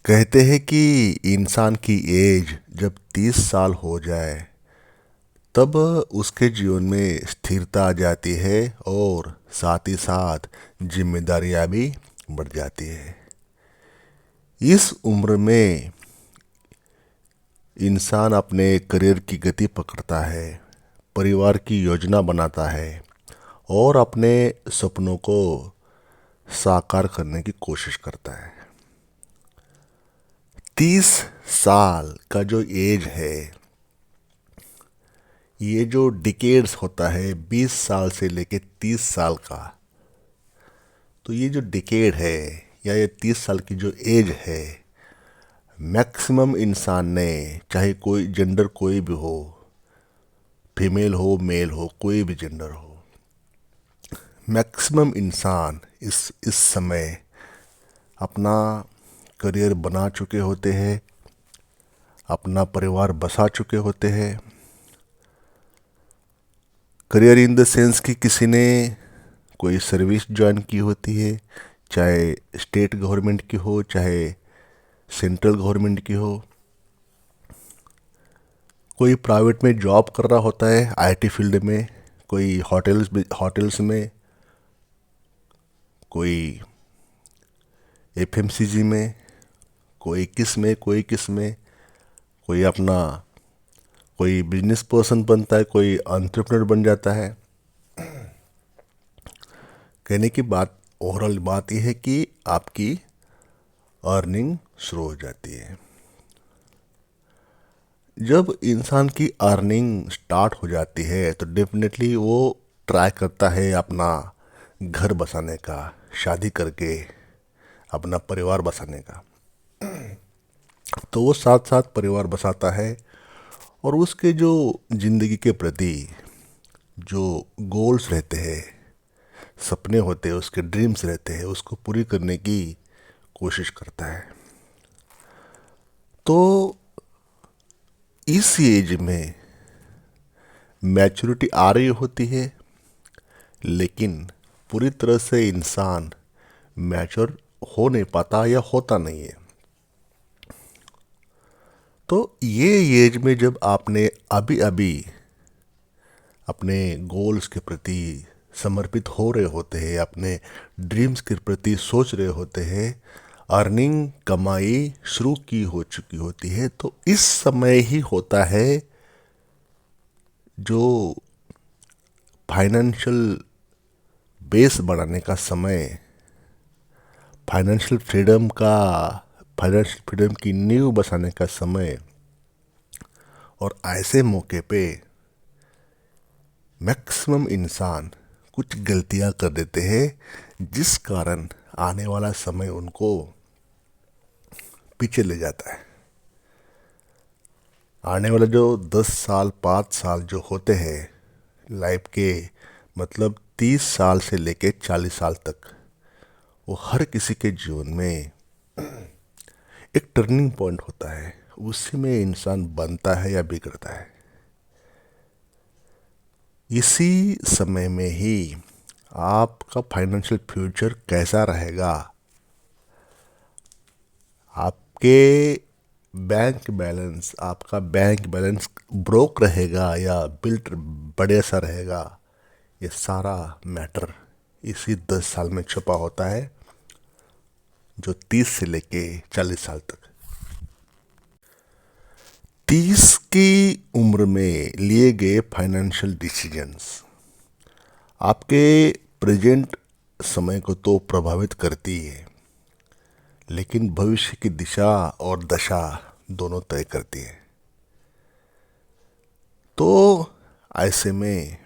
कहते हैं कि इंसान की एज जब 30 साल हो जाए तब उसके जीवन में स्थिरता आ जाती है और साथ ही साथ जिम्मेदारियां भी बढ़ जाती है। इस उम्र में इंसान अपने करियर की गति पकड़ता है, परिवार की योजना बनाता है और अपने सपनों को साकार करने की कोशिश करता है। 30 साल का जो एज है, ये जो डिकेड्स होता है 20 साल से लेके 30 साल का, तो ये जो डिकेड है या ये 30 साल की जो एज है, मैक्सिमम इंसान ने, चाहे कोई जेंडर कोई भी हो, फीमेल हो मेल हो, कोई भी जेंडर हो, मैक्सिमम इंसान इस समय अपना करियर बना चुके होते हैं, अपना परिवार बसा चुके होते हैं। करियर इन द सेंस कि किसी ने कोई सर्विस ज्वाइन की होती है, चाहे स्टेट गवर्नमेंट की हो चाहे सेंट्रल गवर्नमेंट की हो। कोई प्राइवेट में जॉब कर रहा होता है आईटी फील्ड में, कोई होटल्स में, कोई एफएमसीजी में, कोई किस में कोई किस में, कोई अपना कोई बिजनेस पर्सन बनता है, कोई एंटरप्रेन्योर बन जाता है। कहने की बात, ओवरऑल बात यह है कि आपकी अर्निंग शुरू हो जाती है। जब इंसान की अर्निंग स्टार्ट हो जाती है तो डेफिनेटली वो ट्राई करता है अपना घर बसाने का, शादी करके अपना परिवार बसाने का। तो वो साथ साथ परिवार बसाता है और उसके जो ज़िंदगी के प्रति जो गोल्स रहते हैं, सपने होते हैं, उसके ड्रीम्स रहते हैं, उसको पूरी करने की कोशिश करता है। तो इस एज में मैच्योरिटी आ रही होती है, लेकिन पूरी तरह से इंसान मैच्योर हो नहीं पाता या होता नहीं है। तो ये एज में जब आपने अभी अभी अपने गोल्स के प्रति समर्पित हो रहे होते हैं, अपने ड्रीम्स के प्रति सोच रहे होते हैं, अर्निंग कमाई शुरू की हो चुकी होती है, तो इस समय ही होता है जो फाइनेंशियल बेस बढ़ाने का समय, फाइनेंशियल फ्रीडम का, फाइनेंशियल फ्रीडम की नींव बसाने का समय। और ऐसे मौके पे मैक्सिमम इंसान कुछ गलतियां कर देते हैं जिस कारण आने वाला समय उनको पीछे ले जाता है। आने वाले जो 10 साल 5 साल जो होते हैं लाइफ के, मतलब 30 साल से लेके 40 साल तक, वो हर किसी के जीवन में एक टर्निंग पॉइंट होता है। उसी में इंसान बनता है या बिगड़ता है। इसी समय में ही आपका फाइनेंशियल फ्यूचर कैसा रहेगा, आपके आपका बैंक बैलेंस ब्रोक रहेगा या बिल्ट बड़े सा रहेगा, ये सारा मैटर इसी 10 साल में छुपा होता है, जो 30 से लेके 40 साल तक। 30 की उम्र में लिए गए फाइनेंशियल डिसीजंस आपके प्रेजेंट समय को तो प्रभावित करती है, लेकिन भविष्य की दिशा और दशा दोनों तय करती है। तो ऐसे में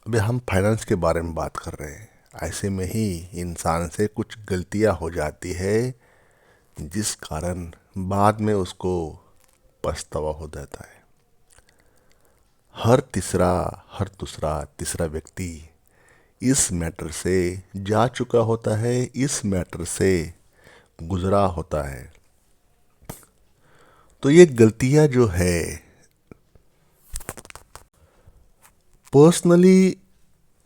अभी हम फाइनेंस के बारे में बात कर रहे हैं, ऐसे में ही इंसान से कुछ गलतियां हो जाती है जिस कारण बाद में उसको पछतावा हो जाता है। हर दूसरा तीसरा व्यक्ति इस मैटर से जा चुका होता है, इस मैटर से गुजरा होता है। तो ये गलतियां जो है, पर्सनली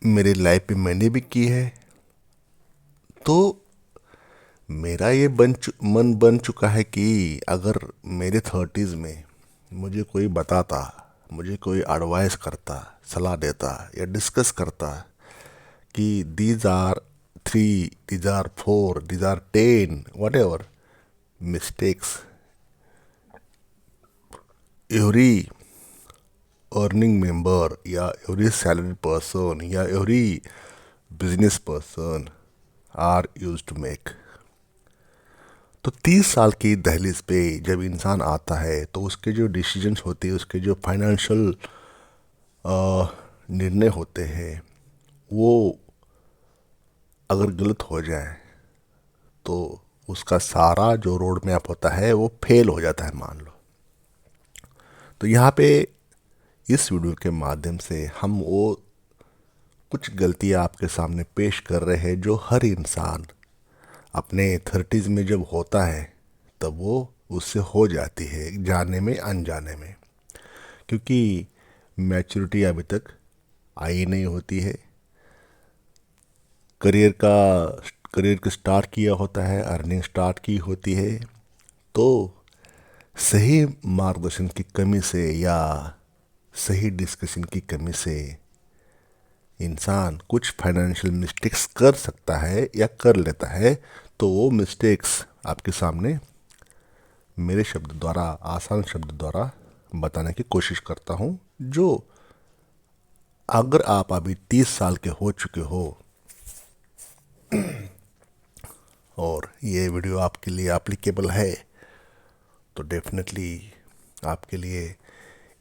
मेरे लाइफ में मैंने भी की है। तो मेरा ये मन बन चुका है कि अगर मेरे 30s में मुझे कोई बताता, मुझे कोई एडवाइस करता, सलाह देता या डिस्कस करता कि these are 3, these are 4, these are 10, whatever mistakes every earning member या एवरी सैलरी पर्सन या every business person are use to make. तो 30 साल की दहलीज पे जब इंसान आता है तो उसके जो डिसीजंस होते हैं, उसके जो फाइनेंशियल निर्णय होते हैं, वो अगर गलत हो जाए तो उसका सारा जो रोड मैप होता है वो फेल हो जाता है, मान लो। तो यहाँ पे इस वीडियो के माध्यम से हम वो कुछ गलतियाँ आपके सामने पेश कर रहे हैं जो हर इंसान अपने 30s में जब होता है तब वो उससे हो जाती है, जाने में अनजाने में, क्योंकि मैच्योरिटी अभी तक आई नहीं होती है। करियर का स्टार्ट किया होता है, अर्निंग स्टार्ट की होती है, तो सही मार्गदर्शन की कमी से या सही डिस्कशन की कमी से इंसान कुछ फाइनेंशियल मिस्टेक्स कर सकता है या कर लेता है। तो वो मिस्टेक्स आपके सामने मेरे शब्द द्वारा, आसान शब्द द्वारा बताने की कोशिश करता हूँ, जो अगर आप अभी 30 साल के हो चुके हो और ये वीडियो आपके लिए एप्लीकेबल है तो डेफिनेटली आपके लिए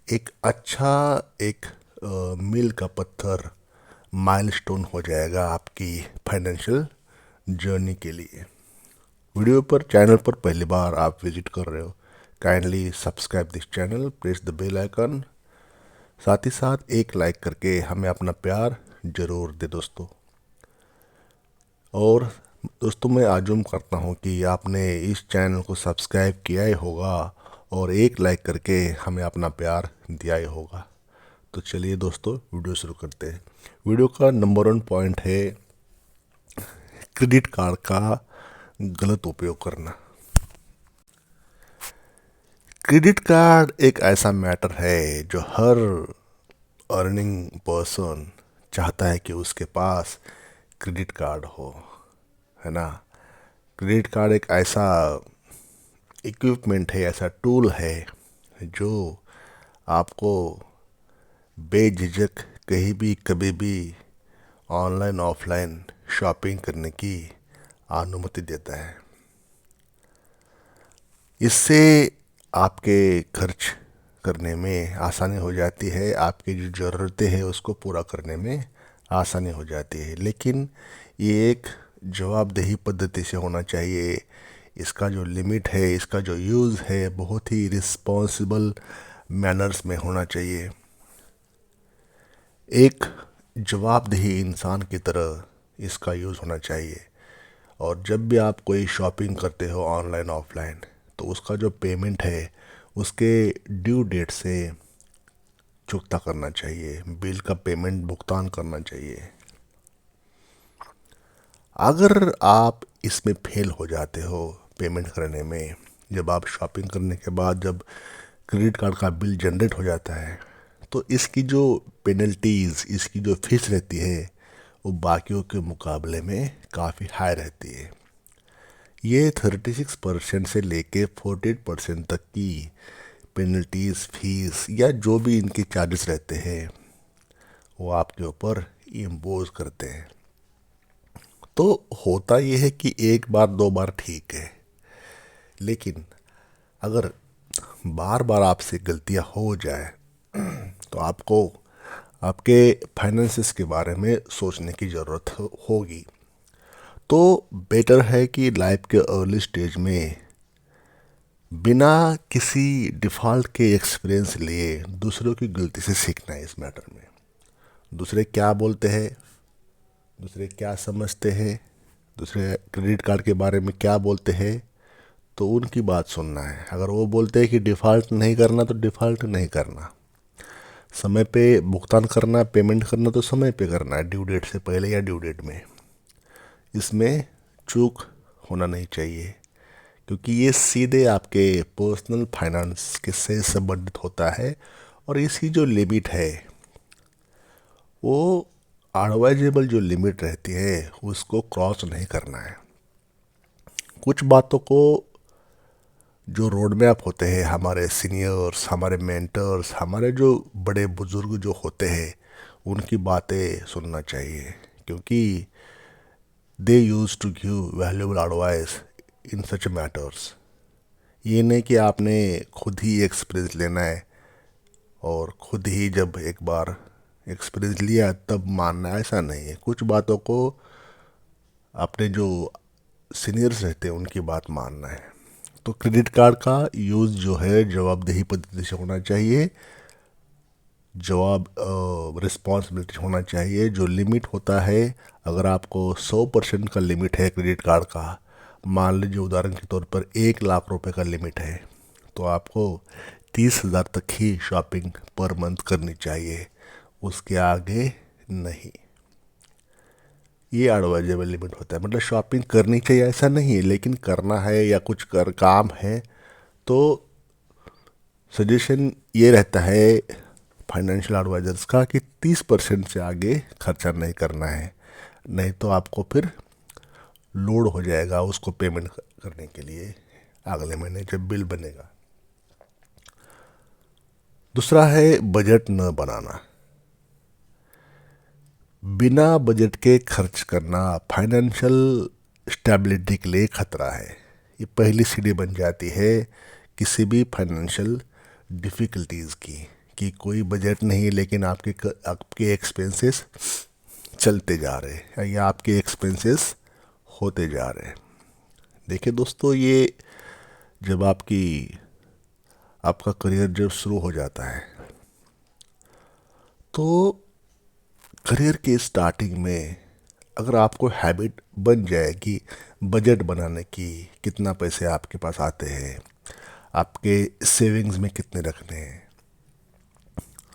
एक अच्छा एक मील का पत्थर, माइलस्टोन हो जाएगा आपकी फाइनेंशियल जर्नी के लिए। वीडियो पर चैनल पर पहली बार आप विजिट कर रहे हो, kindly subscribe this channel, press the bell icon, साथ ही साथ एक लाइक करके हमें अपना प्यार जरूर दे दोस्तों। और दोस्तों, मैं आजुम करता हूँ कि आपने इस चैनल को सब्सक्राइब किया ही होगा और एक लाइक करके हमें अपना प्यार दिया ही होगा। तो चलिए दोस्तों, वीडियो शुरू करते हैं। वीडियो का नंबर 1 पॉइंट है क्रेडिट कार्ड का गलत उपयोग करना। क्रेडिट कार्ड एक ऐसा मैटर है जो हर अर्निंग पर्सन चाहता है कि उसके पास क्रेडिट कार्ड हो, है ना। क्रेडिट कार्ड एक ऐसा इक्विपमेंट है, ऐसा टूल है जो आपको बेझिझक कहीं भी कभी भी ऑनलाइन ऑफलाइन शॉपिंग करने की अनुमति देता है। इससे आपके खर्च करने में आसानी हो जाती है, आपकी जो ज़रूरतें हैं उसको पूरा करने में आसानी हो जाती है। लेकिन ये एक जवाबदेही पद्धति से होना चाहिए। इसका जो लिमिट है, इसका जो यूज़ है, बहुत ही रिस्पॉन्सिबल मैनर्स में होना चाहिए। एक जवाबदेही इंसान की तरह इसका यूज़ होना चाहिए। और जब भी आप कोई शॉपिंग करते हो ऑनलाइन ऑफलाइन, तो उसका जो पेमेंट है उसके ड्यू डेट से चुकता करना चाहिए, बिल का पेमेंट भुगतान करना चाहिए। अगर आप इसमें फेल हो जाते हो पेमेंट करने में, जब आप शॉपिंग करने के बाद जब क्रेडिट कार्ड का बिल जनरेट हो जाता है, तो इसकी जो पेनल्टीज़, इसकी जो फीस रहती है वो बाकियों के मुकाबले में काफ़ी हाई रहती है। ये 36% से लेके 48% तक की पेनल्टीज़, फीस या जो भी इनके चार्जेस रहते हैं वो आपके ऊपर इम्पोज करते हैं। तो होता ये है कि एक बार दो बार ठीक है, लेकिन अगर बार बार आपसे गलतियां हो जाए तो आपको आपके फाइनेंसेस के बारे में सोचने की ज़रूरत होगी। तो बेटर है कि लाइफ के अर्ली स्टेज में बिना किसी डिफ़ॉल्ट के एक्सपीरियंस लिए दूसरों की गलती से सीखना है इस मैटर में। दूसरे क्या बोलते हैं, दूसरे क्या समझते हैं, दूसरे क्रेडिट कार्ड के बारे में क्या बोलते हैं, तो उनकी बात सुनना है। अगर वो बोलते हैं कि डिफ़ॉल्ट नहीं करना तो डिफ़ॉल्ट नहीं करना, समय पे भुगतान करना, पेमेंट करना तो समय पे करना है, ड्यू डेट से पहले या ड्यू डेट में। इसमें चूक होना नहीं चाहिए, क्योंकि ये सीधे आपके पर्सनल फाइनेंस के से संबंधित होता है। और इसकी जो लिमिट है वो एडवाइजेबल जो लिमिट रहती है उसको क्रॉस नहीं करना है। कुछ बातों को जो रोड मैप होते हैं, हमारे सीनियर्स, हमारे मेंटर्स, हमारे जो बड़े बुजुर्ग जो होते हैं उनकी बातें सुनना चाहिए, क्योंकि they used to give valuable advice in such matters. ये नहीं कि आपने खुद ही एक्सपीरियंस लेना है और खुद ही जब एक बार एक्सपीरियंस लिया तब मानना है, ऐसा नहीं है। कुछ बातों को अपने जो सीनियर्स रहते हैं उनकी बात मानना है। तो क्रेडिट कार्ड का यूज़ जो है जवाबदेही पद्धति से होना चाहिए, रिस्पॉन्सिबिलिटी होना चाहिए। जो लिमिट होता है, अगर आपको 100% का लिमिट है क्रेडिट कार्ड का, मान लीजिए उदाहरण के तौर पर 1 लाख रुपए का लिमिट है, तो आपको 30,000 तक ही शॉपिंग पर मंथ करनी चाहिए, उसके आगे नहीं। ये एडवाइजेबल लिमिट होता है। मतलब शॉपिंग करनी चाहिए ऐसा नहीं है, लेकिन करना है या कुछ कर काम है तो सजेशन ये रहता है फाइनेंशियल एडवाइजर्स का कि 30% से आगे खर्चा नहीं करना है, नहीं तो आपको फिर लोड हो जाएगा उसको पेमेंट करने के लिए अगले महीने जब बिल बनेगा। दूसरा है बजट न बनाना। बिना बजट के खर्च करना फाइनेंशियल स्टेबिलिटी के लिए खतरा है। ये पहली सीढ़ी बन जाती है किसी भी फाइनेंशियल डिफ़िकल्टीज़ की, कि कोई बजट नहीं लेकिन आपके एक्सपेंसेस चलते जा रहे हैं या आपके एक्सपेंसेस होते जा रहे हैं। देखिए दोस्तों, ये जब आपका करियर जब शुरू हो जाता है तो करियर के स्टार्टिंग में अगर आपको हैबिट बन जाए कि बजट बनाने की, कितना पैसे आपके पास आते हैं, आपके सेविंग्स में कितने रखने हैं,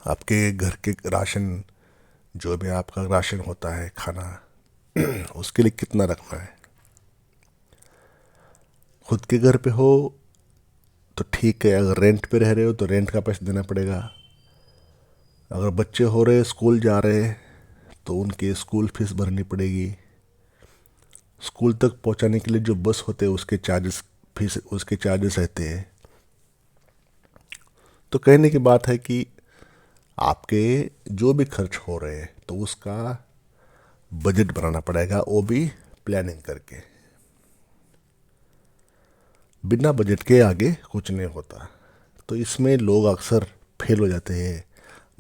आपके घर के राशन, जो भी आपका राशन होता है खाना उसके लिए कितना रखना है। खुद के घर पे हो तो ठीक है, अगर रेंट पे रह रहे हो तो रेंट का पैसा देना पड़ेगा। अगर बच्चे हो रहे स्कूल जा रहे हैं तो उनके स्कूल फीस भरनी पड़ेगी। स्कूल तक पहुंचाने के लिए जो बस होते हैं उसके चार्जेस रहते हैं। तो कहने की बात है कि आपके जो भी खर्च हो रहे हैं तो उसका बजट बनाना पड़ेगा, वो भी प्लानिंग करके। बिना बजट के आगे कुछ नहीं होता। तो इसमें लोग अक्सर फेल हो जाते हैं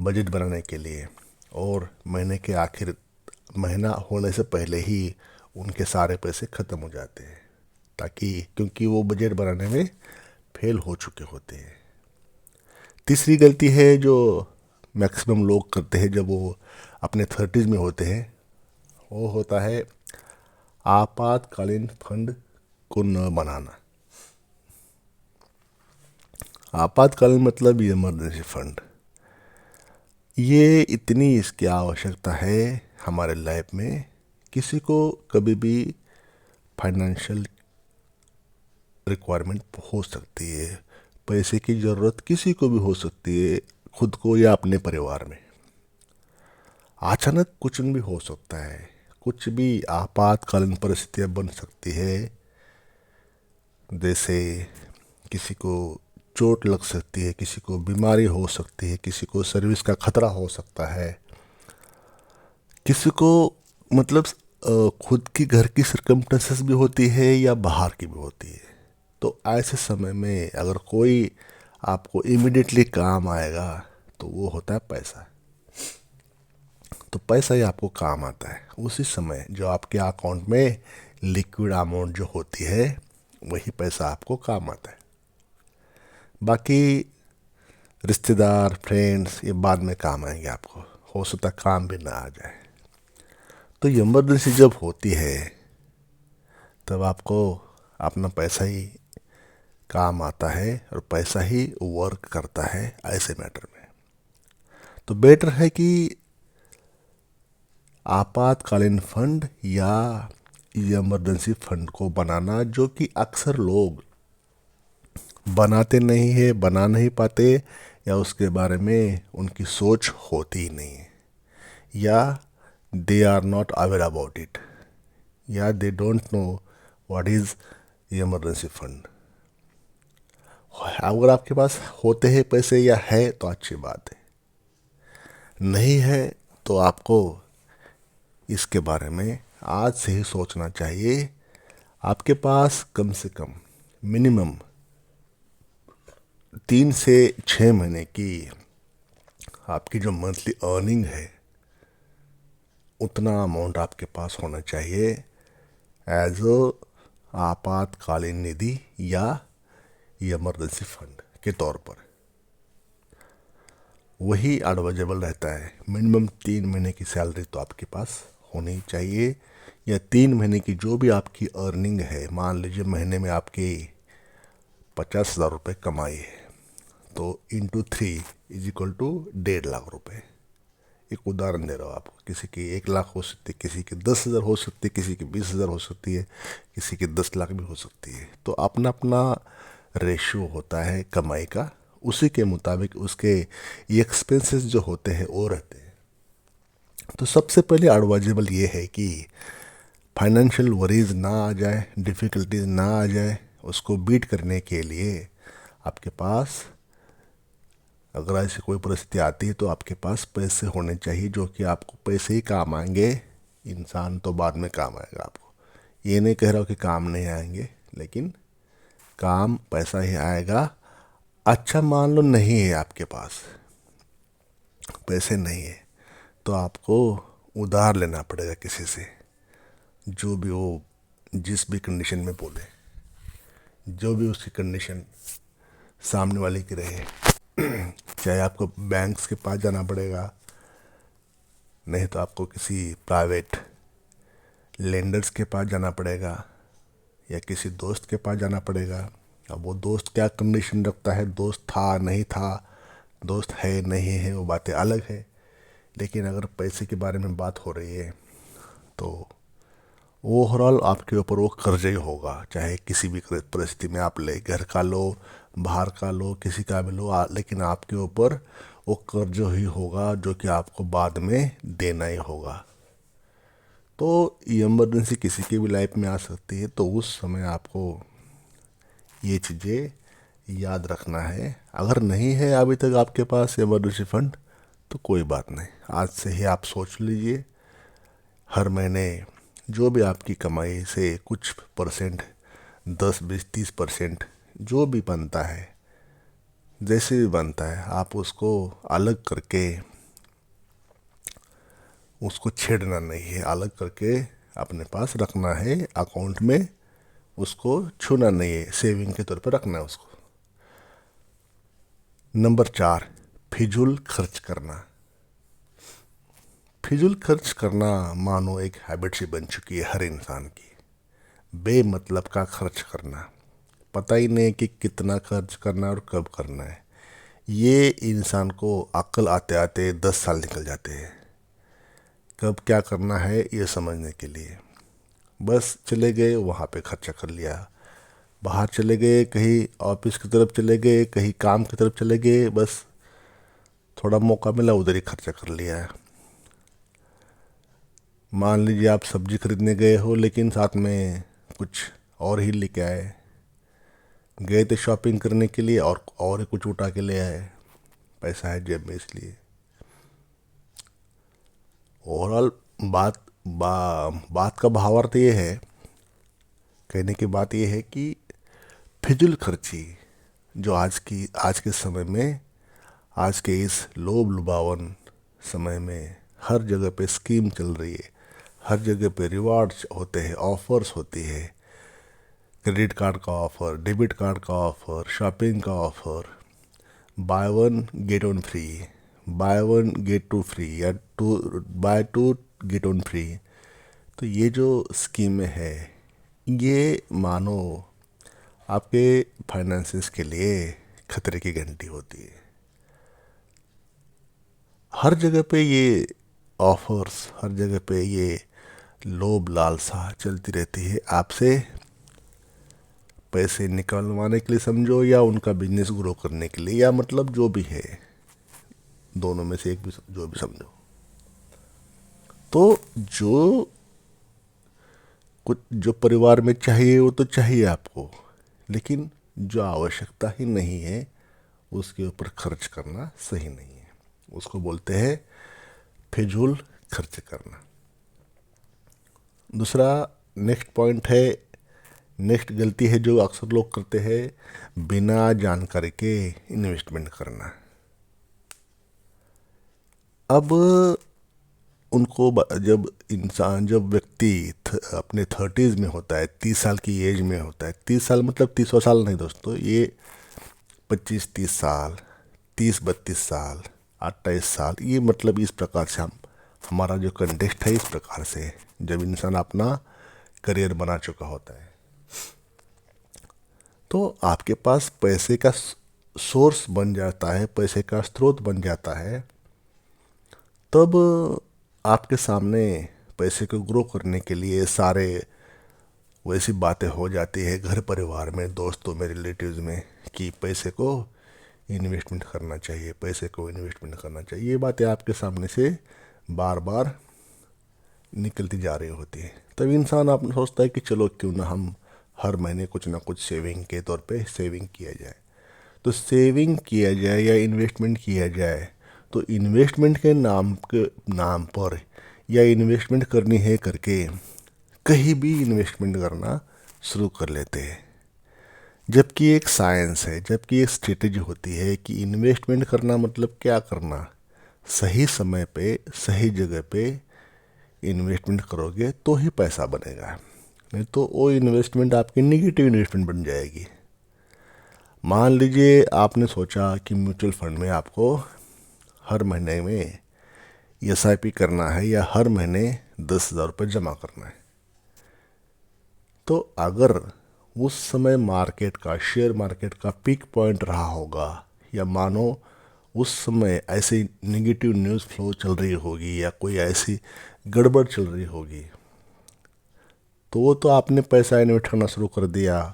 बजट बनाने के लिए, और महीना होने से पहले ही उनके सारे पैसे ख़त्म हो जाते हैं, क्योंकि वो बजट बनाने में फेल हो चुके होते हैं। तीसरी गलती है जो मैक्सिमम लोग करते हैं जब वो अपने 30s में होते हैं, वो होता है आपातकालीन फंड को न बनाना। आपातकालीन मतलब इमरजेंसी फंड। ये इतनी इसकी आवश्यकता है हमारे लाइफ में। किसी को कभी भी फाइनेंशियल रिक्वायरमेंट हो सकती है, पैसे की ज़रूरत किसी को भी हो सकती है, खुद को या अपने परिवार में। अचानक कुछ भी हो सकता है, कुछ भी आपातकालीन परिस्थितियाँ बन सकती है। जैसे किसी को चोट लग सकती है, किसी को बीमारी हो सकती है, किसी को सर्विस का खतरा हो सकता है, किसी को मतलब खुद की घर की सर्कमस्टेंसेस भी होती है या बाहर की भी होती है। तो ऐसे समय में अगर कोई आपको इमिडिएटली काम आएगा तो वो होता है पैसा। तो पैसा ही आपको काम आता है उसी समय, जो आपके अकाउंट में लिक्विड अमाउंट जो होती है वही पैसा आपको काम आता है। बाकी रिश्तेदार, फ्रेंड्स, ये बाद में काम आएंगे आपको, हो सकता काम भी ना आ जाए। तो इमरजेंसी जब होती है तब आपको अपना पैसा ही काम आता है और पैसा ही वर्क करता है ऐसे मैटर में। तो बेटर है कि आपातकालीन फंड या ये इमरजेंसी फंड को बनाना, जो कि अक्सर लोग बनाते नहीं है, बना नहीं पाते, या उसके बारे में उनकी सोच होती ही नहीं है, या they are not aware about it, या they don't know what is emergency fund. अगर आपके पास होते हैं पैसे या है तो अच्छी बात है, नहीं है तो आपको इसके बारे में आज से ही सोचना चाहिए। आपके पास कम से कम मिनिमम 3 से 6 महीने की आपकी जो मंथली अर्निंग है, उतना अमाउंट आपके पास होना चाहिए एज आपातकालीन निधि या इमरजेंसी फंड के तौर पर। वही एडवाइजेबल रहता है। मिनिमम 3 महीने की सैलरी तो आपके पास होनी चाहिए, या 3 महीने की जो भी आपकी अर्निंग है। मान लीजिए महीने में आपकी 50,000 रुपये कमाई है, तो इंटू 3 = 1.5 लाख रुपये। एक उदाहरण दे रहा हूँ आपको, किसी की 1 लाख हो सकती है, किसी की 10,000 हो सकती है, किसी की 20,000 हो सकती है, किसी की 10 लाख भी हो सकती है। तो अपना अपना रेशियो होता है कमाई का, उसी के मुताबिक उसके एक्सपेंसेस जो होते हैं वो रहते हैं। तो सबसे पहले एडवाइजेबल ये है कि फाइनेंशियल वरीज ना आ जाए, डिफ़िकल्टीज ना आ जाए, उसको बीट करने के लिए आपके पास, अगर ऐसी कोई परिस्थिति आती है तो आपके पास पैसे होने चाहिए, जो कि आपको पैसे ही काम आएंगे। इंसान तो बाद में काम आएगा आपको, ये नहीं कह रहा हूँ कि काम नहीं आएंगे, लेकिन काम पैसा ही आएगा। अच्छा मान लो नहीं है आपके पास, पैसे नहीं है, तो आपको उधार लेना पड़ेगा किसी से, जो भी वो जिस भी कंडीशन में बोले, जो भी उसकी कंडीशन सामने वाले की रहे। चाहे आपको बैंक्स के पास जाना पड़ेगा, नहीं तो आपको किसी प्राइवेट लेंडर्स के पास जाना पड़ेगा, या किसी दोस्त के पास जाना पड़ेगा। अब वो दोस्त क्या कंडीशन रखता है, दोस्त था नहीं था, दोस्त है नहीं है, वो बातें अलग है। लेकिन अगर पैसे के बारे में बात हो रही है तो ओवरऑल आपके ऊपर वो कर्ज ही होगा। चाहे किसी भी परिस्थिति में आप ले, घर का लो, बाहर का लो, किसी का भी लो, लेकिन आपके ऊपर वो कर्ज ही होगा, जो कि आपको बाद में देना ही होगा। तो इमरजेंसी किसी की भी लाइफ में आ सकती है, तो उस समय आपको ये चीज़ें याद रखना है। अगर नहीं है अभी तक आपके पास इमरजेंसी फंड, तो कोई बात नहीं, आज से ही आप सोच लीजिए। हर महीने जो भी आपकी कमाई से कुछ परसेंट, 10, 20, 30% जो भी बनता है, जैसे भी बनता है, आप उसको अलग करके, उसको छेड़ना नहीं है, अलग करके अपने पास रखना है अकाउंट में, उसको छूना नहीं है, सेविंग के तौर पर रखना है उसको। नंबर 4, फिजूल खर्च करना। फिजूल खर्च करना मानो एक हैबिट सी बन चुकी है हर इंसान की। बेमतलब का खर्च करना, पता ही नहीं कि कितना खर्च करना है और कब करना है। ये इंसान को अक्ल आते आते 10 साल निकल जाते हैं, कब क्या करना है ये समझने के लिए। बस चले गए वहाँ पे खर्चा कर लिया, बाहर चले गए, कहीं ऑफिस की तरफ चले गए, कहीं काम की तरफ चले गए, बस थोड़ा मौका मिला उधर ही खर्चा कर लिया है। मान लीजिए आप सब्जी खरीदने गए हो, लेकिन साथ में कुछ और ही लेके आए, गए थे शॉपिंग करने के लिए और ही कुछ उठा के ले आए, पैसा है जेब में इसलिए। ओवरऑल बात का भावार्थ ये है, कहने की बात ये है कि फिजूल खर्ची जो आज के समय में, आज के इस लोभ लुभावन समय में हर जगह पे स्कीम चल रही है, हर जगह पे रिवार्ड्स होते हैं, ऑफर्स होती है, क्रेडिट कार्ड का ऑफर, डेबिट कार्ड का ऑफर, शॉपिंग का offer, buy one get one free, buy one get two free, या buy two get one free. तो ये जो स्कीमें है, ये मानो आपके फाइनेंसिस के लिए खतरे की घंटी होती है। हर जगह पे ये ऑफर्स, हर जगह पे ये लोभ लालसा चलती रहती है आपसे पैसे निकलवाने के लिए समझो, या उनका बिजनेस ग्रो करने के लिए, या मतलब जो भी है, दोनों में से एक भी जो भी समझो। तो जो कुछ जो परिवार में चाहिए वो तो चाहिए आपको, लेकिन जो आवश्यकता ही नहीं है उसके ऊपर खर्च करना सही नहीं है। उसको बोलते हैं फिजूल खर्च करना। दूसरा नेक्स्ट पॉइंट है, नेक्स्ट गलती है जो अक्सर लोग करते हैं, बिना जानकारी के इन्वेस्टमेंट करना। अब उनको जब व्यक्ति अपने थर्टीज़ में होता है, 30 साल की एज में होता है, 30 साल मतलब 30 साल नहीं दोस्तों, ये 25-30 साल, 30-32 साल, 28 साल, ये मतलब इस प्रकार से हमारा जो कंटेक्स्ट है इस प्रकार से, जब इंसान अपना करियर बना चुका होता है, तो आपके पास पैसे का सोर्स बन जाता है, पैसे का स्रोत बन जाता है। तब आपके सामने पैसे को ग्रो करने के लिए सारे वैसी बातें हो जाती है घर परिवार में, दोस्तों में, रिलेटिव्स में, कि पैसे को इन्वेस्टमेंट करना चाहिए, पैसे को इन्वेस्टमेंट करना चाहिए। ये बातें आपके सामने से बार बार निकलती जा रही होती है। तब इंसान आप सोचता है कि चलो क्यों ना हम हर महीने कुछ ना कुछ सेविंग के तौर पे सेविंग किया जाए। तो सेविंग किया जाए या इन्वेस्टमेंट किया जाए, तो इन्वेस्टमेंट के नाम पर या इन्वेस्टमेंट करनी है करके कहीं भी इन्वेस्टमेंट करना शुरू कर लेते हैं, जबकि एक साइंस है, जबकि एक स्ट्रेटेजी होती है कि इन्वेस्टमेंट करना मतलब क्या करना। सही समय पे सही जगह पे इन्वेस्टमेंट करोगे तो ही पैसा बनेगा, नहीं तो वो इन्वेस्टमेंट आपकी निगेटिव इन्वेस्टमेंट बन जाएगी। मान लीजिए आपने सोचा कि म्यूचुअल फंड में आपको हर महीने में SIP करना है या हर महीने 10,000 रुपये जमा करना है। तो अगर उस समय मार्केट का, शेयर मार्केट का पीक पॉइंट रहा होगा, या मानो उस समय ऐसी नेगेटिव न्यूज़ फ्लो चल रही होगी या कोई ऐसी गड़बड़ चल रही होगी, तो वो तो आपने पैसा इन्वेस्ट करना शुरू कर दिया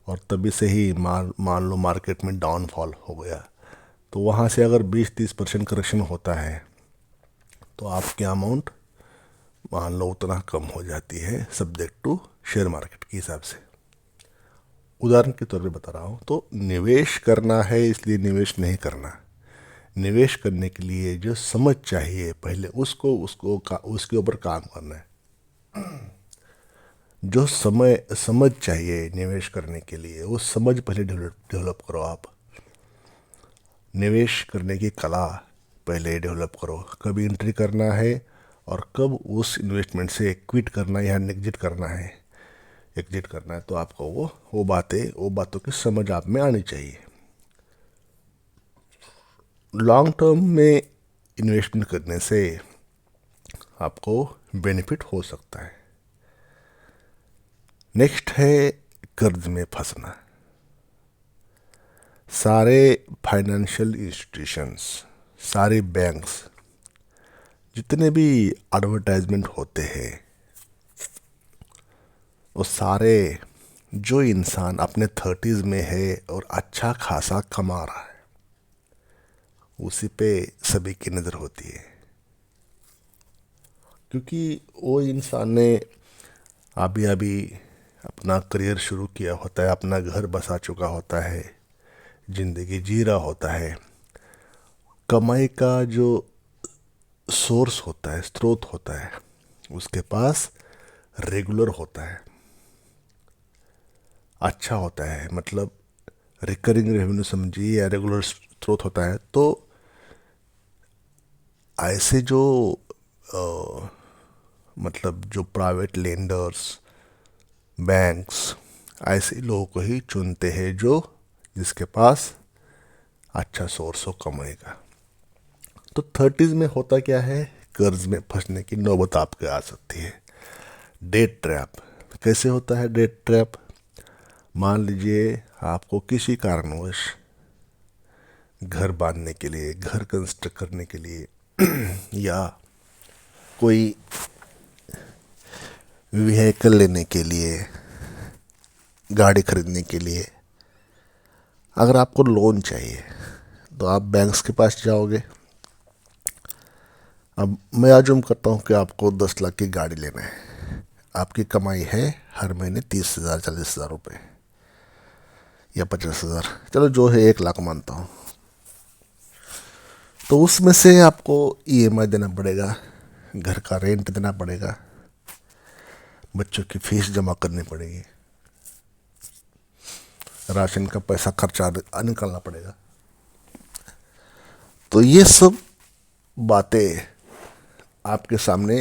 और तभी से ही मान लो मार्केट में डाउनफॉल हो गया, तो वहाँ से अगर 20-30% करेक्शन होता है तो आपकी अमाउंट मान लो उतना कम हो जाती है, सब्जेक्ट टू शेयर मार्केट के हिसाब से। उदाहरण के तौर पे बता रहा हूँ। तो निवेश करना है इसलिए निवेश नहीं करना, निवेश करने के लिए जो समझ चाहिए पहले उसके ऊपर काम करना है। जो समझ चाहिए निवेश करने के लिए, वो समझ पहले डेवलप करो आप। निवेश करने की कला पहले डेवलप करो, कब एंट्री करना है और कब उस इन्वेस्टमेंट से क्विट करना है या एग्जिट करना है, तो आपको वो बातों की समझ आप में आनी चाहिए। लॉन्ग टर्म में इन्वेस्टमेंट करने से आपको बेनिफिट हो सकता है। नेक्स्ट है कर्ज में फंसना। सारे फाइनेंशियल इंस्टीट्यूशंस, सारे बैंक्स, जितने भी एडवर्टाइजमेंट होते हैं, वो सारे, जो इंसान अपने 30s में है और अच्छा खासा कमा रहा है उसी पे सभी की नज़र होती है, क्योंकि वो इंसान ने अभी अभी अपना करियर शुरू किया होता है, अपना घर बसा चुका होता है, ज़िंदगी जी रहा होता है। कमाई का जो सोर्स होता है, स्रोत होता है, उसके पास रेगुलर होता है, अच्छा होता है, मतलब रिकरिंग रेवेन्यू समझिए या रेगुलर स्रोत होता है। तो ऐसे जो मतलब जो प्राइवेट लेंडर्स, बैंक्स, ऐसे लोगों को ही चुनते हैं जो जिसके पास अच्छा सोर्स हो कमाई का। तो 30s में होता क्या है, कर्ज में फंसने की नौबत आपके आ सकती है। Debt trap. कैसे होता है डेट ट्रैप? मान लीजिए आपको किसी कारणवश घर बांधने के लिए, घर कंस्ट्रक्ट करने के लिए या कोई व्हीकल लेने के लिए, गाड़ी खरीदने के लिए अगर आपको लोन चाहिए तो आप बैंक्स के पास जाओगे। अब मैं अज्यूम करता हूँ कि आपको 10 लाख की गाड़ी लेना है, आपकी कमाई है हर महीने 30,000 40,000 रुपये या 50,000, चलो जो है 1 लाख मानता हूँ। तो उसमें से आपको ईएमआई देना पड़ेगा, घर का रेंट देना पड़ेगा, बच्चों की फीस जमा करनी पड़ेगी, राशन का पैसा खर्चा निकालना पड़ेगा। तो ये सब बातें आपके सामने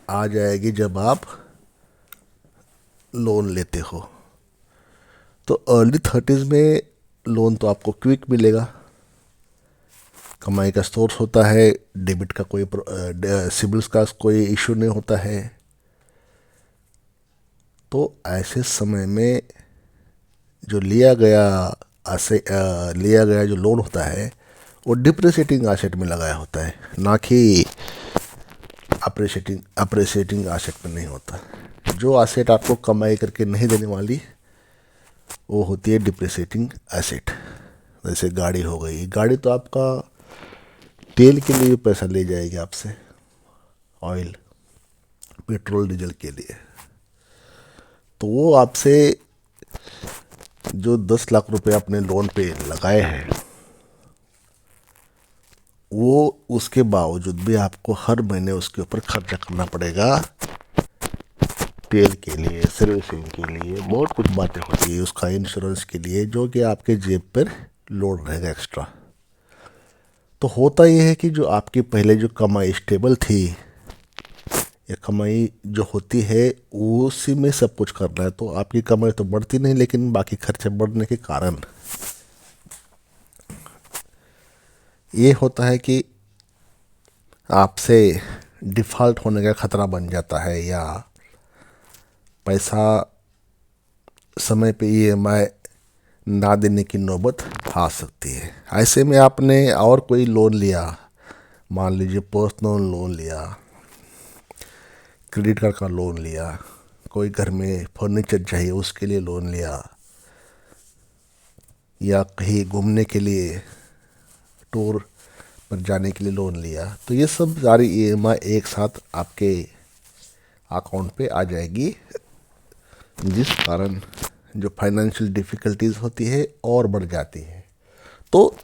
आ जाएगी जब आप लोन लेते हो। तो अर्ली 30s में लोन तो आपको क्विक मिलेगा, कमाई का सोर्स होता है, डेबिट का कोई सिबिल्स का कोई इशू नहीं होता है। तो ऐसे समय में जो लिया गया जो लोन होता है वो डिप्रिसिएटिंग एसेट में लगाया होता है, ना कि अप्रिसिएटिंग एसेट में नहीं होता। जो एसेट आपको कमाई करके नहीं देने वाली वो होती है डिप्रिसिएटिंग एसेट। जैसे गाड़ी हो गई, गाड़ी तो आपका तेल के लिए पैसा ले जाएगी आपसे, ऑयल पेट्रोल डीजल के लिए। तो वो आपसे जो 10 लाख रुपए अपने लोन पे लगाए हैं, वो उसके बावजूद भी आपको हर महीने उसके ऊपर खर्चा करना पड़ेगा, तेल के लिए, सर्विसिंग के लिए, बहुत कुछ बातें होती है, उसका इंश्योरेंस के लिए, जो कि आपके जेब पर लोड रहेगा एक्स्ट्रा। तो होता यह है कि जो आपकी पहले जो कमाई स्टेबल थी, या कमाई जो होती है उसी में सब कुछ करना है, तो आपकी कमाई तो बढ़ती नहीं, लेकिन बाकी खर्चे बढ़ने के कारण ये होता है कि आपसे डिफ़ॉल्ट होने का खतरा बन जाता है, या पैसा समय पे ईएमआई ना देने की नौबत आ सकती है। ऐसे में आपने और कोई लोन लिया, मान लीजिए पर्सनल लोन लिया, क्रेडिट कार्ड का लोन लिया, कोई घर में फर्नीचर चाहिए उसके लिए लोन लिया, या कहीं घूमने के लिए टूर पर जाने के लिए लोन लिया, तो ये सब सारी ईएमआई एक साथ आपके अकाउंट पे आ जाएगी, जिस कारण जो फाइनेंशियल डिफ़िकल्टीज होती है और बढ़ जाती है। तो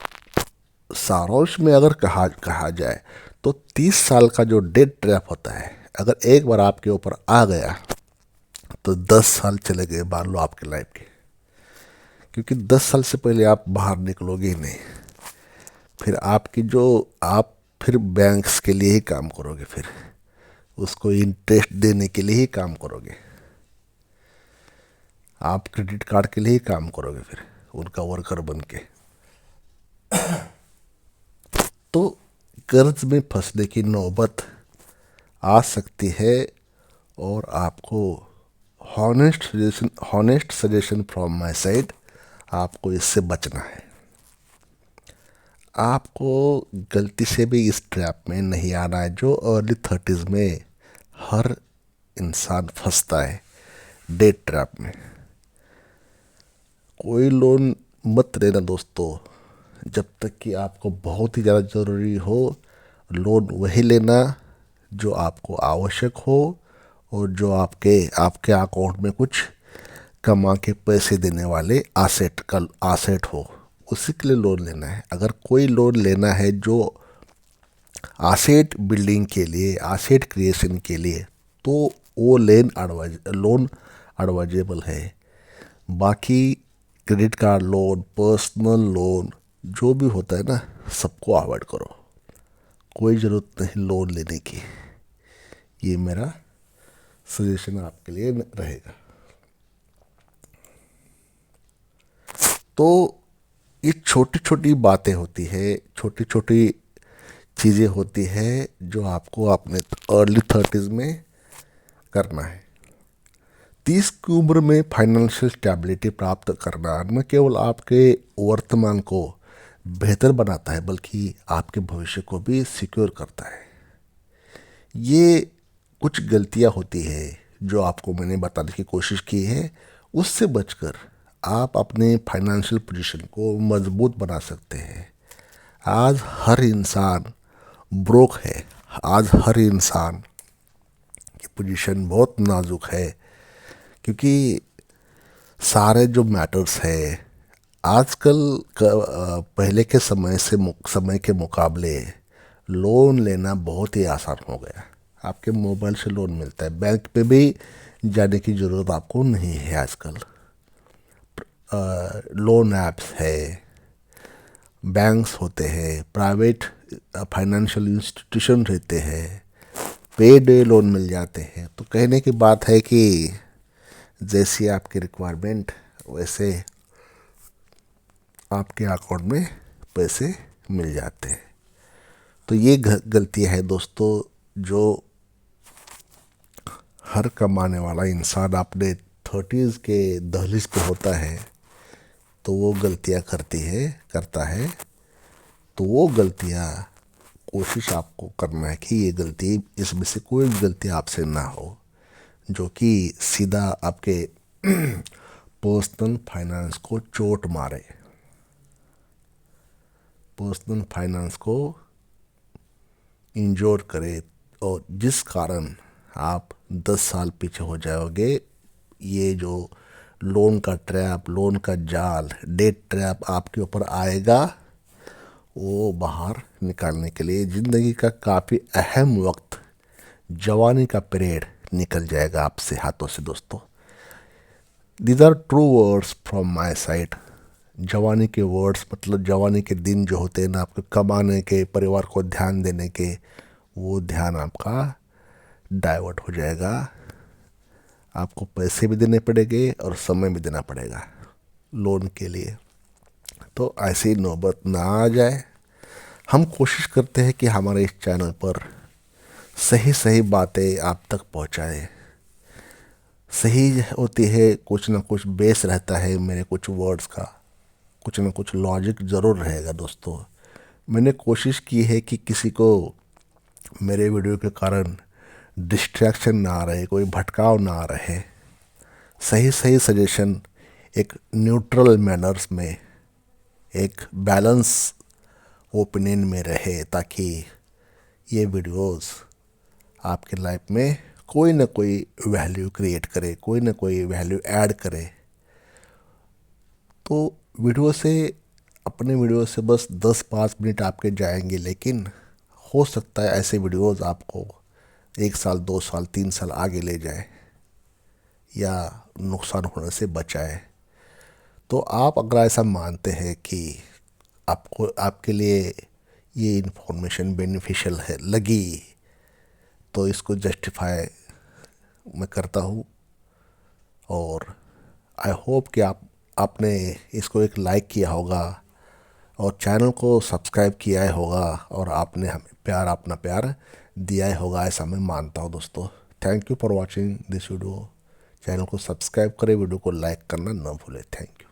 सारांश में अगर कहा जाए तो 30 साल का जो डेट ट्रैप होता है, अगर एक बार आपके ऊपर आ गया तो 10 साल चले गए मान लो आपके लाइफ के, क्योंकि 10 साल से पहले आप बाहर निकलोगे ही नहीं। फिर आप फिर बैंक्स के लिए ही काम करोगे, फिर उसको इंटरेस्ट देने के लिए ही काम करोगे, आप क्रेडिट कार्ड के लिए ही काम करोगे, फिर उनका वर्कर बन के। तो कर्ज में फंसने की नौबत आ सकती है, और आपको honest suggestion from my side, आपको इससे बचना है। आपको गलती से भी इस ट्रैप में नहीं आना है जो अर्ली 30s में हर इंसान फंसता है, डेट ट्रैप में। कोई लोन मत लेना दोस्तों, जब तक कि आपको बहुत ही ज़्यादा ज़रूरी हो। लोन वही लेना जो आपको आवश्यक हो, और जो आपके आपके अकाउंट में कुछ कमा के पैसे देने वाले आसेट हो, उसी के लिए लोन लेना है। अगर कोई लोन लेना है जो आसेट बिल्डिंग के लिए, आसेट क्रिएशन के लिए, तो वो लोन एडवाइजेबल है। बाकी credit card loan, personal loan जो भी होता है ना, सबको अवॉइड करो, कोई ज़रूरत नहीं लोन लेने की। ये मेरा सजेशन आपके लिए रहेगा। तो ये छोटी छोटी बातें होती है, छोटी छोटी चीज़ें होती है जो आपको अपने अर्ली 30s में करना है। 30 की उम्र में फाइनेंशियल स्टेबिलिटी प्राप्त करना न केवल आपके वर्तमान को बेहतर बनाता है, बल्कि आपके भविष्य को भी सिक्योर करता है। ये कुछ गलतियां होती है जो आपको मैंने बताने की कोशिश की है, उससे बचकर आप अपने फाइनेंशियल पोजीशन को मजबूत बना सकते हैं। आज हर इंसान ब्रोक है। आज हर इंसान की पोजीशन बहुत नाजुक है, क्योंकि सारे जो मैटर्स है आजकल पहले के समय के मुकाबले लोन लेना बहुत ही आसान हो गया। आपके मोबाइल से लोन मिलता है, बैंक पे भी जाने की ज़रूरत आपको नहीं है आजकल। लोन ऐप्स है, बैंक्स होते हैं, प्राइवेट फाइनेंशियल इंस्टीट्यूशन रहते हैं, पेड लोन मिल जाते हैं। तो कहने की बात है कि जैसी आपकी रिक्वायरमेंट वैसे आपके अकाउंट में पैसे मिल जाते हैं। तो ये गलती है दोस्तों, जो हर कमाने वाला इंसान अपने 30s के दहलीज पे होता है तो वो गलतियां करता है। तो वो गलतियां कोशिश आपको करना है कि ये गलती, इसमें से कोई गलती आपसे ना हो जो कि सीधा आपके पर्सनल फाइनेंस को चोट मारे, पर्सनल फाइनेंस को इंजोर करे, और जिस कारण आप 10 साल पीछे हो जाओगे। ये जो लोन का ट्रैप, लोन का जाल, डेट ट्रैप आपके ऊपर आएगा, वो बाहर निकालने के लिए ज़िंदगी का काफ़ी अहम वक्त, जवानी का पीरियड निकल जाएगा आपसे हाथों से दोस्तों। These are true words from my side. जवानी के वर्ड्स मतलब जवानी के दिन जो होते हैं ना, आपके कमाने के, परिवार को ध्यान देने के, वो ध्यान आपका डाइवर्ट हो जाएगा। आपको पैसे भी देने पड़ेंगे और समय भी देना पड़ेगा लोन के लिए। तो ऐसी नौबत ना आ जाए। हम कोशिश करते हैं कि हमारे इस चैनल पर सही सही बातें आप तक पहुंचाएं। सही होती है, कुछ ना कुछ बेस रहता है मेरे कुछ वर्ड्स का, कुछ ना कुछ लॉजिक ज़रूर रहेगा दोस्तों। मैंने कोशिश की है कि किसी को मेरे वीडियो के कारण डिस्ट्रैक्शन ना आ रहे, कोई भटकाव ना आ रहे। सही सही सजेशन एक न्यूट्रल मैनर्स में, एक बैलेंस ओपिनियन में रहे, ताकि ये वीडियोस आपके लाइफ में कोई ना कोई वैल्यू क्रिएट करे, कोई ना कोई वैल्यू ऐड करे। तो अपने वीडियो से बस 10-5 मिनट आपके जाएंगे, लेकिन हो सकता है ऐसे वीडियोस आपको 1 साल, 2 साल, 3 साल आगे ले जाए या नुकसान होने से बचाए। तो आप अगर ऐसा मानते हैं कि आपको, आपके लिए ये इन्फॉर्मेशन बेनिफिशियल है लगी, तो इसको जस्टिफाई मैं करता हूँ। और आई होप कि आपने इसको एक लाइक किया होगा और चैनल को सब्सक्राइब किया होगा, और आपने हमें अपना प्यार दिया होगा, ऐसा मैं मानता हूँ दोस्तों। Thank you for watching this video. Channel को सब्सक्राइब करें, वीडियो को लाइक करना ना भूलें। Thank you.